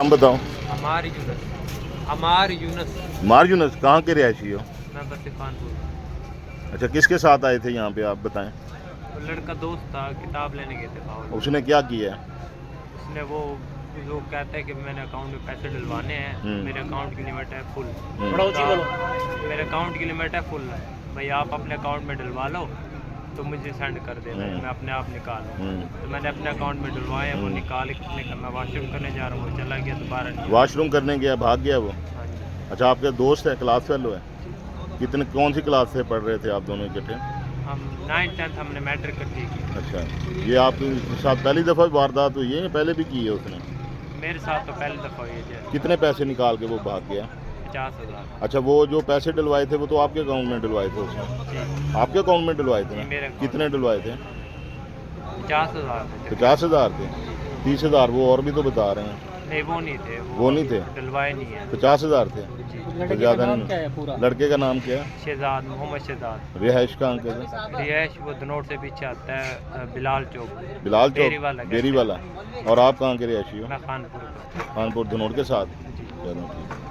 नाम बताओ। हमार यूनस। मार यूनस, कहाँ के रिहायशी हो? मैं बस खानपुर। अच्छा, किसके साथ आए थे यहाँ पे, आप बताएं। वो लड़का दोस्त था, किताब लेने गए थे बाहर। उसने क्या किया है? उसने वो कहता है कि मैंने अकाउंट में पैसे डलवाने हैं, मेरे अकाउंट की लिमिट है फुल। मेरे अकाउंट की लिमिट है फुल, भाई आप अपने अकाउंट में डलवा लो तो मुझे सेंड कर देना, मैं अपने आप निकालूँ। तो मैंने अपने अकाउंट में डलवाए, वो निकाल के मैं वॉशरूम करने जा रहा हूँ, वो चला गया, दोबारा नहीं। वॉशरूम करने गया, भाग गया वो? हाँ जी। अच्छा, आपका दोस्त है, क्लास फेलो है? कितने, कौन सी क्लास से पढ़ रहे थे आप दोनों इकट्ठे? हम 9th 10th हमने मैट्रिक इकट्ठी की। अच्छा, ये आपके साथ पहली दफ़ा वारदात हुई है या पहले भी की है उसने? मेरे साथ तो पहली दफ़ा हुई है। कितने पैसे निकाल के वो भाग गया? 50,000। अच्छा, वो जो पैसे डलवाए थे वो तो आपके अकाउंट में डलवाए थे उसने? जी, आपके अकाउंट में डलवाए थे जी, ना? मेरे account कितने डलवाए थे? 50,000 थे। 50,000 थे? 30,000 वो और भी तो बता रहे हैं। नहीं, वो नहीं थे, वो नहीं थे? डलवाए नहीं है। 50,000 थे? जी। तो ज़्यादा नहीं। लड़के का नाम क्या है? शहजाद, मोहम्मद शहजाद। रिहाइश कहाँ के थे? रिहायश वो धनौर से पीछे आता है, बिलाल चौक। बिलाल डेरी चौक, वाला। डेरी वाला। और आप कहाँ के रिहायशी हो? मैं खानपुर का। कानपुर धनौर के साथ? जी। चलो ठीक।